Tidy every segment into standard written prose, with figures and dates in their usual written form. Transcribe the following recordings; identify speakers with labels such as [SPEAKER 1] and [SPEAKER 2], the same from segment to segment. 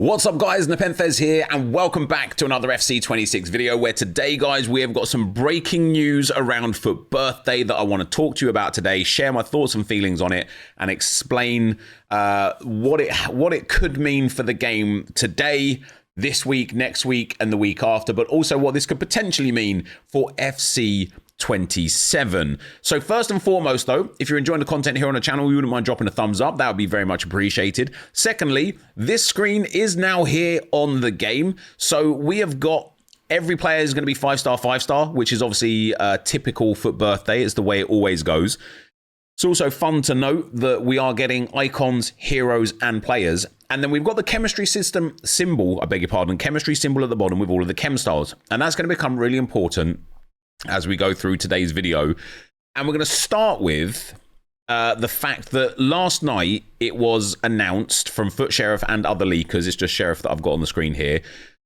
[SPEAKER 1] What's up guys, NepentheZ here and welcome back to another FC26 video where today guys we have got some breaking news around FUT Birthday that I want to talk to you about today, share my thoughts and feelings on it and explain what it could mean for the game today, this week, next week and the week after, but also what this could potentially mean for FC27. So first and foremost though, if you're enjoying the content here on the channel, you wouldn't mind dropping a thumbs up. That would be very much appreciated. Secondly, this screen is now here on the game. So we have got every player is going to be 5-star, 5-star, which is obviously typical FUT Birthday. It's the way it always goes. It's also fun to note that we are getting icons, heroes and players. And then we've got the chemistry system symbol, chemistry symbol at the bottom with all of the chem styles. And that's going to become really important as we go through today's video. And we're going to start with the fact that last night it was announced from FUT Sheriff and other leakers, it's just Sheriff that I've got on the screen here,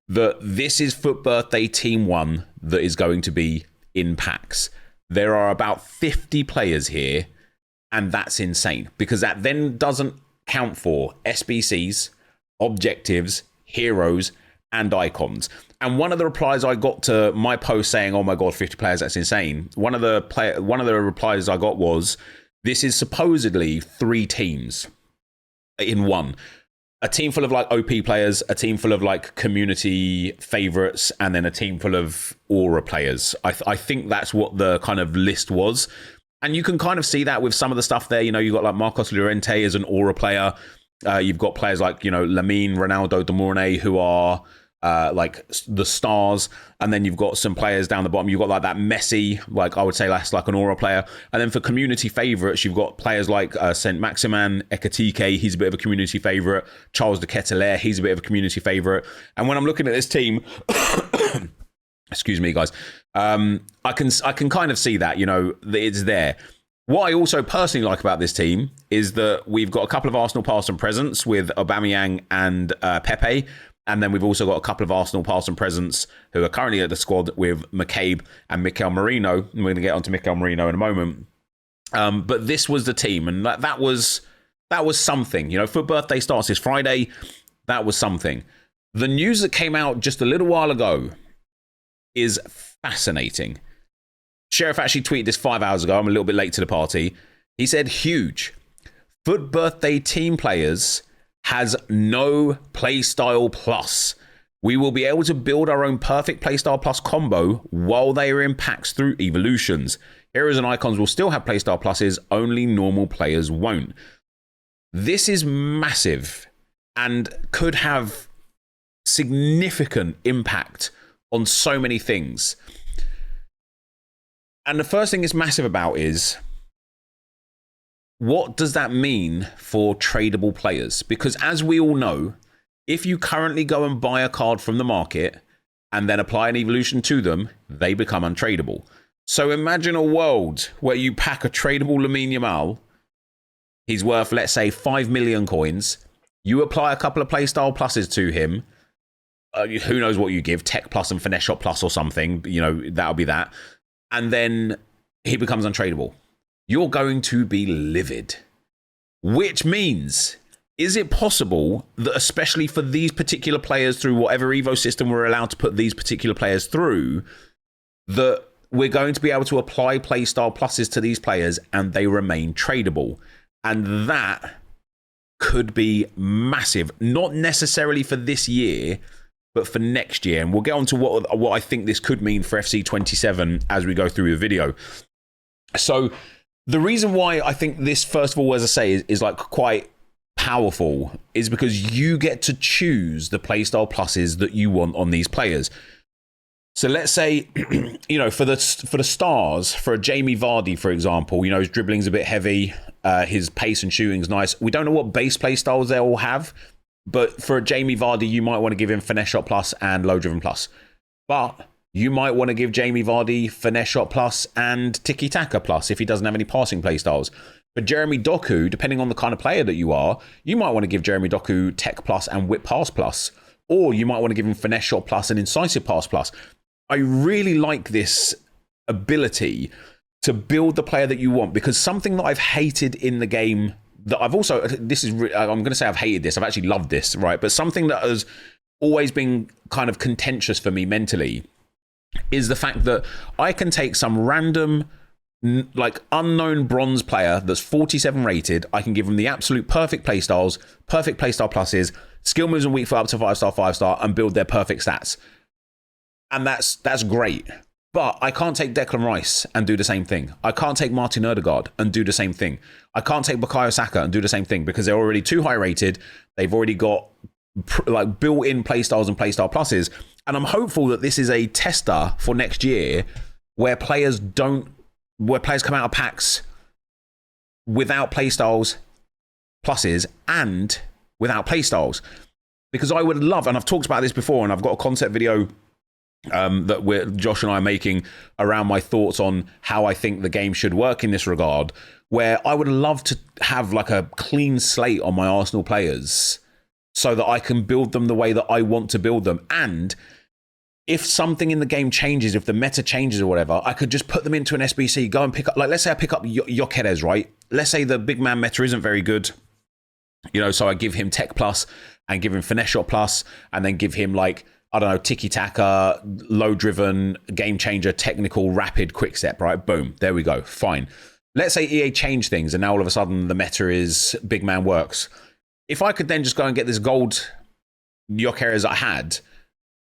[SPEAKER 1] that this is FUT Birthday Team 1 that is going to be in packs. There are about 50 players here, and that's insane, because that then doesn't count for SBCs, objectives, heroes, and icons. And one of the replies I got to my post saying, oh my God, 50 players, that's insane. One of the replies I got was, this is supposedly 3 teams in one. A team full of like OP players, a team full of like community favorites, and then a team full of aura players. I think that's what the kind of list was. And you can kind of see that with some of the stuff there. You know, you've got like Marcos Llorente as an aura player. You've got players like, you know, Lamine, Ronaldo, De Mornay, who are like the stars, and then you've got some players down the bottom. You've got like that Messi, like I would say that's like an aura player. And then for community favorites, you've got players like Saint Maximin, Ekatike, he's a bit of a community favorite. Charles de Ketelaere, he's a bit of a community favorite. And when I'm looking at this team, excuse me guys, I can kind of see that, you know, it's there. What I also personally like about this team is that we've got a couple of Arsenal past and presents with Aubameyang and Pepe. And then we've also got a couple of Arsenal past and presents who are currently at the squad with McCabe and Mikel Merino. And we're going to get onto Mikel Merino in a moment. But this was the team, and that was something. You know, FUT Birthday starts this Friday. That was something. The news that came out just a little while ago is fascinating. Sheriff actually tweeted this 5 hours ago. I'm a little bit late to the party. He said, huge. FUT Birthday team players has no playstyle plus. We will be able to build our own perfect playstyle plus combo while they are in packs through evolutions. Heroes and icons will still have playstyle pluses, only normal players won't. This is massive and could have significant impact on so many things. And the first thing it's massive about is, what does that mean for tradable players? Because as we all know, if you currently go and buy a card from the market and then apply an evolution to them, they become untradeable. So imagine a world where you pack a tradable Lamine Yamal. He's worth, let's say, 5 million coins. You apply a couple of playstyle pluses to him. Who knows what you give, Tech Plus and Finesse Shot Plus or something. You know, that'll be that. And then he becomes untradeable. You're going to be livid. Which means, is it possible that especially for these particular players through whatever Evo system we're allowed to put these particular players through, that we're going to be able to apply playstyle pluses to these players and they remain tradable? And that could be massive. Not necessarily for this year, but for next year. And we'll get on to what I think this could mean for FC27 as we go through the video. So the reason why I think this, first of all, as I say, is like quite powerful is because you get to choose the playstyle pluses that you want on these players. So let's say, you know, for the stars, for a Jamie Vardy, for example, you know, his dribbling's a bit heavy, his pace and shooting's nice. We don't know what base playstyles they all have, but for a Jamie Vardy, you might want to give him Finesse Shot Plus and Low Driven Plus. But you might want to give Jamie Vardy Finesse Shot Plus and Tiki Taka Plus if he doesn't have any passing playstyles. For Jeremy Doku, depending on the kind of player that you are, you might want to give Jeremy Doku Tech Plus and Whip Pass Plus. Or you might want to give him Finesse Shot Plus and Incisive Pass Plus. I really like this ability to build the player that you want, because something that I've hated in the game that I've also, this is, I'm going to say I've hated this. I've actually loved this, right? But something that has always been kind of contentious for me mentally is the fact that I can take some random, like unknown bronze player that's 47 rated. I can give them the absolute perfect playstyles, perfect playstyle pluses, skill moves and weak foot up to 5-star, and build their perfect stats. And that's great. But I can't take Declan Rice and do the same thing. I can't take Martin Odegaard and do the same thing. I can't take Bukayo Saka and do the same thing because they're already too high rated. They've already got like built-in playstyles and playstyle pluses. And I'm hopeful that this is a tester for next year where players come out of packs without playstyles, pluses, and without playstyles. Because I would love, and I've talked about this before, and I've got a concept video that Josh and I are making around my thoughts on how I think the game should work in this regard, where I would love to have like a clean slate on my Arsenal players so that I can build them the way that I want to build them. And if something in the game changes, if the meta changes or whatever, I could just put them into an SBC, go and pick up, like, let's say I pick up Gyökeres, right? Let's say the big man meta isn't very good, so I give him Tech Plus and give him Finesse Shot Plus and then give him like, I don't know, tiki-taka, low-driven, game-changer, technical, rapid, quick-step, right? Boom. There we go. Fine. Let's say EA changed things and now all of a sudden the meta is big man works. If I could then just go and get this gold Gyökeres I had,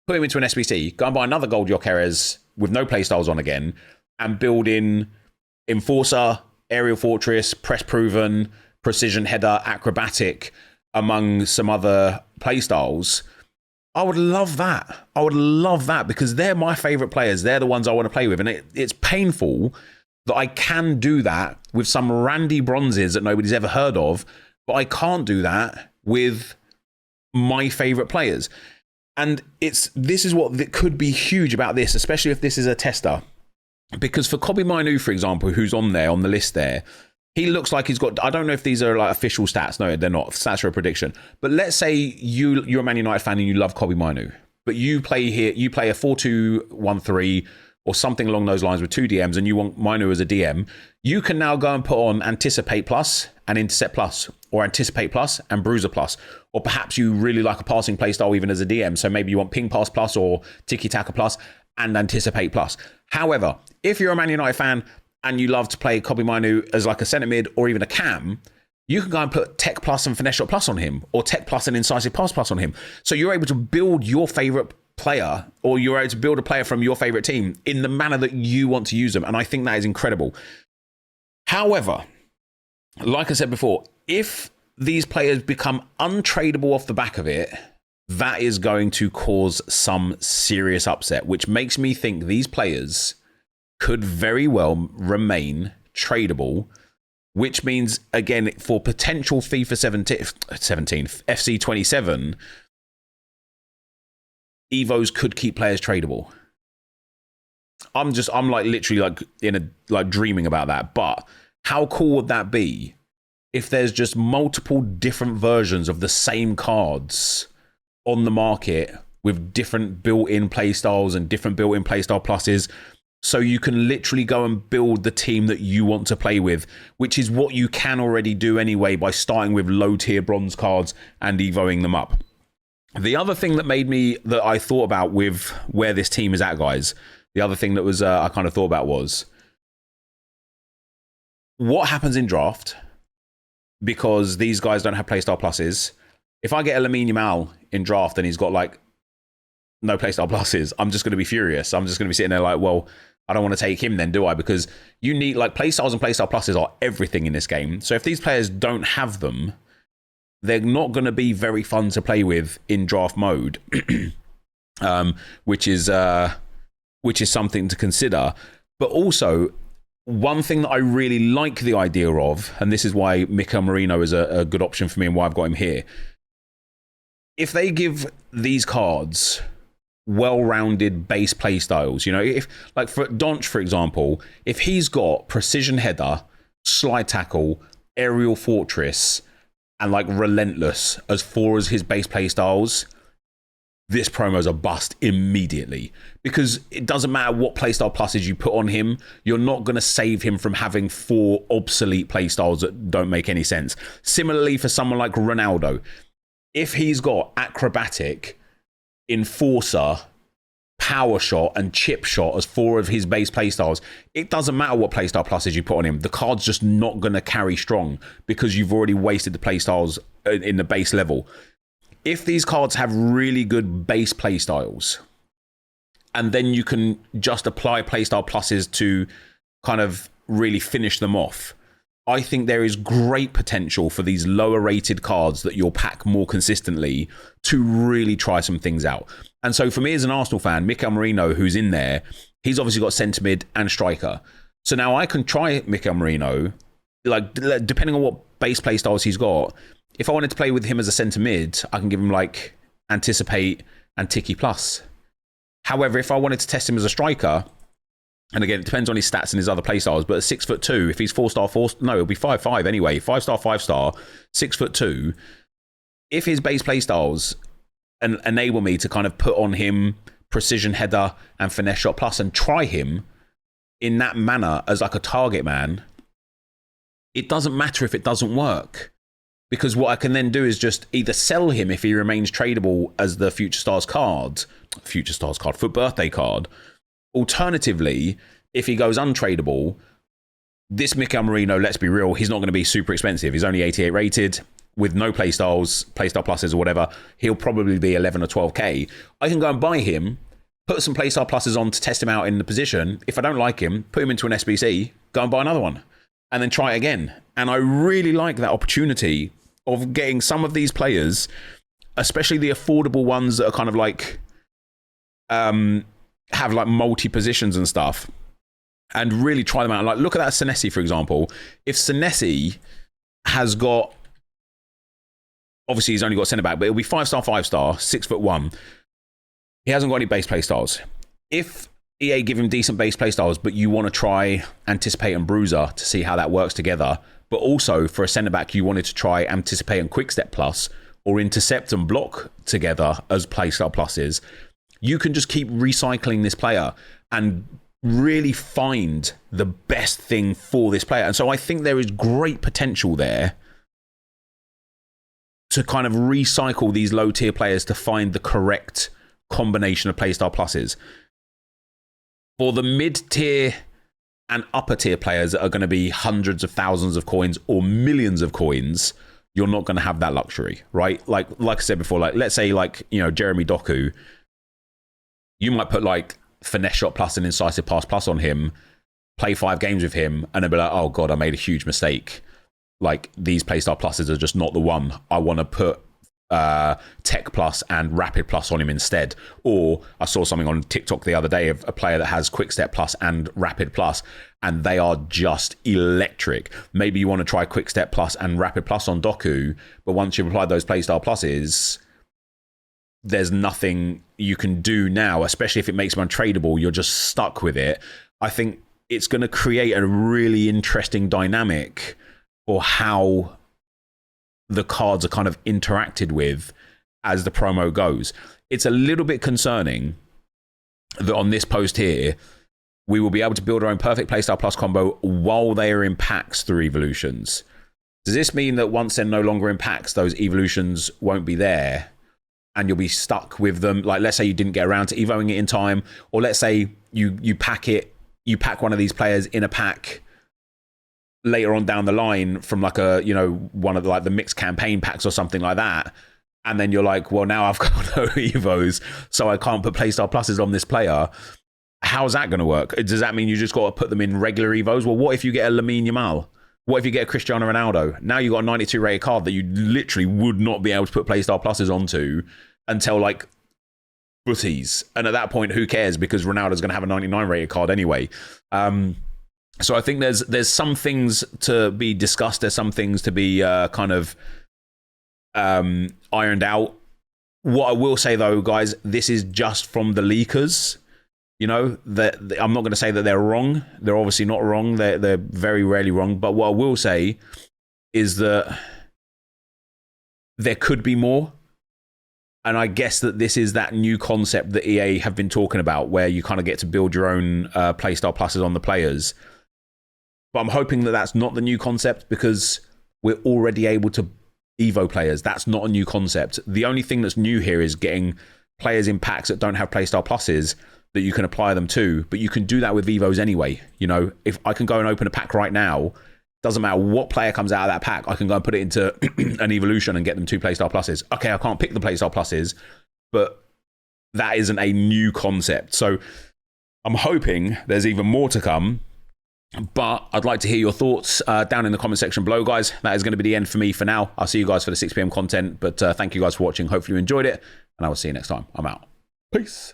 [SPEAKER 1] put him into an SBC, go and buy another gold Gyökeres with no playstyles on again, and build in Enforcer, Aerial Fortress, Press Proven, Precision Header, Acrobatic, among some other playstyles, I would love that. I would love that because they're my favorite players. They're the ones I want to play with. And it's painful that I can do that with some randy bronzes that nobody's ever heard of, but I can't do that with my favorite players. And this is what could be huge about this, especially if this is a tester. Because for Kobbie Mainoo, for example, who's on there, on the list there, he looks like he's got, I don't know if these are like official stats. No, they're not. Stats are a prediction. But let's say you're a Man United fan and you love Kobbie Mainoo, but you play a 4-2-1-3 or something along those lines with 2 DMs and you want Mainoo as a DM. You can now go and put on Anticipate Plus and Intercept Plus, or Anticipate Plus and Bruiser Plus. Or perhaps you really like a passing playstyle even as a DM. So maybe you want Ping Pass Plus or Tiki Taka Plus and Anticipate Plus. However, if you're a Man United fan and you love to play Kobbie Mainoo as like a centre mid or even a cam, you can go and put Tech Plus and Finesse Shot Plus on him, or Tech Plus and Incisive Pass Plus on him. So you're able to build your favourite player, or you're able to build a player from your favourite team in the manner that you want to use them. And I think that is incredible. However, like I said before, if these players become untradeable off the back of it, that is going to cause some serious upset, which makes me think these players could very well remain tradable, which means, again, for potential FIFA 17, FC 27, Evos could keep players tradable. I'm like literally like dreaming about that. But how cool would that be if there's just multiple different versions of the same cards on the market with different built-in playstyles and different built-in playstyle pluses? So you can literally go and build the team that you want to play with, which is what you can already do anyway by starting with low-tier bronze cards and evoing them up. The other thing that I thought about with where this team is at, guys, the other thing that was I kind of thought about was what happens in draft, because these guys don't have playstyle pluses. If I get a Lamine Yamal in draft and he's got like no playstyle pluses, I'm just going to be furious. I'm just going to be sitting there like, well, I don't want to take him then, do I? Because you need, like, playstyles and playstyle pluses are everything in this game. So if these players don't have them, they're not going to be very fun to play with in draft mode, which is something to consider. But also, one thing that I really like the idea of, and this is why Mikel Merino is a good option for me and why I've got him here. If they give these cards well-rounded base play styles, if like for Donch, for example, if he's got precision header, slide tackle, aerial fortress, and like relentless as far as his base play styles, this promo's a bust immediately, because it doesn't matter what playstyle pluses you put on him, you're not going to save him from having 4 obsolete playstyles that don't make any sense. Similarly, for someone like Ronaldo, if he's got acrobatic, enforcer, power shot, and chip shot as 4 of his base playstyles, it doesn't matter what playstyle pluses you put on him. The card's just not going to carry strong because you've already wasted the playstyles in the base level. If these cards have really good base playstyles, and then you can just apply playstyle pluses to kind of really finish them off, I think there is great potential for these lower rated cards that you'll pack more consistently to really try some things out. And so for me as an Arsenal fan, Mikel Merino, who's in there, he's obviously got centre mid and striker. So now I can try Mikel Merino, like depending on what base playstyles he's got. If I wanted to play with him as a centre mid, I can give him like Anticipate and Tiki Plus. However, if I wanted to test him as a striker, and again, it depends on his stats and his other playstyles, but at 6'2", if he's 4-star, no, it'll be 5'5" anyway. 5-star, 5-star, 6'2". If his base playstyles enable me to kind of put on him precision header and finesse shot plus and try him in that manner as like a target man, it doesn't matter if it doesn't work. Because what I can then do is just either sell him if he remains tradable as the FUT Birthday card. Alternatively, if he goes untradeable, this Mikel Merino, let's be real, he's not going to be super expensive. He's only 88 rated with no playstyles, playstyle pluses or whatever. He'll probably be 11 or 12k. I can go and buy him, put some playstyle pluses on to test him out in the position. If I don't like him, put him into an SBC, go and buy another one, and then try it again. And I really like that opportunity of getting some of these players, especially the affordable ones that are kind of like have like multi positions and stuff, and really try them out. Like look at that Senesi, for example. If Senesi has got, obviously he's only got centre back, but it'll be 5-star, 5-star, 6'1". He hasn't got any base play styles. If EA give him decent base play styles, but you want to try Anticipate and Bruiser to see how that works together, but also for a centre back you wanted to try Anticipate and Quick Step Plus or Intercept and Block together as playstyle pluses, you can just keep recycling this player and really find the best thing for this player. And so I think there is great potential there to kind of recycle these low tier players to find the correct combination of playstyle pluses. For the mid tier and upper tier players that are going to be hundreds of thousands of coins or millions of coins, you're not going to have that luxury, right? Like I said before, like let's say like, you know, Jeremy Doku, you might put like finesse shot plus and incisive pass plus on him, play 5 games with him, and then be like, oh God, I made a huge mistake. Like these playstyle pluses are just not the one. I want to put Tech Plus and Rapid Plus on him instead. Or I saw something on TikTok the other day of a player that has Quick Step Plus and Rapid Plus, and they are just electric. Maybe you want to try Quick Step Plus and Rapid Plus on Doku, but once you've applied those playstyle pluses, there's nothing you can do now, especially if it makes him untradeable. You're just stuck with it. I think it's going to create a really interesting dynamic for how the cards are kind of interacted with as the promo goes. It's a little bit concerning that on this post here, we will be able to build our own perfect playstyle plus combo while they are in packs through evolutions. Does this mean that once they're no longer in packs, those evolutions won't be there and you'll be stuck with them? Like, let's say you didn't get around to evoing it in time, or let's say you pack one of these players in a pack later on down the line from like a, you know, one of the, like the mixed campaign packs or something like that, and then you're like, well, now I've got no evos, so I can't put playstyle pluses on this player. How's that going to work? Does that mean you just got to put them in regular evos? Well, what if you get a Lamine Yamal? What if you get a Cristiano Ronaldo? Now you've got a 92 rated card that you literally would not be able to put playstyle pluses onto until like footies, and at that point, who cares, because Ronaldo's going to have a 99 rated card anyway. So I think there's some things to be discussed. There's some things to be kind of ironed out. What I will say though, guys, this is just from the leakers. You know, that I'm not going to say that they're wrong. They're obviously not wrong. They're very rarely wrong. But what I will say is that there could be more. And I guess that this is that new concept that EA have been talking about, where you kind of get to build your own playstyle pluses on the players. But I'm hoping that that's not the new concept, because we're already able to Evo players. That's not a new concept. The only thing that's new here is getting players in packs that don't have playstyle pluses that you can apply them to. But you can do that with Evos anyway. You know, if I can go and open a pack right now, doesn't matter what player comes out of that pack, I can go and put it into an evolution and get them 2 playstyle pluses. Okay, I can't pick the playstyle pluses, but that isn't a new concept. So I'm hoping there's even more to come. But I'd like to hear your thoughts down in the comment section below, guys. That is going to be the end for me for now. I'll see you guys for the 6 p.m. content. But thank you guys for watching. Hopefully you enjoyed it. And I will see you next time. I'm out. Peace.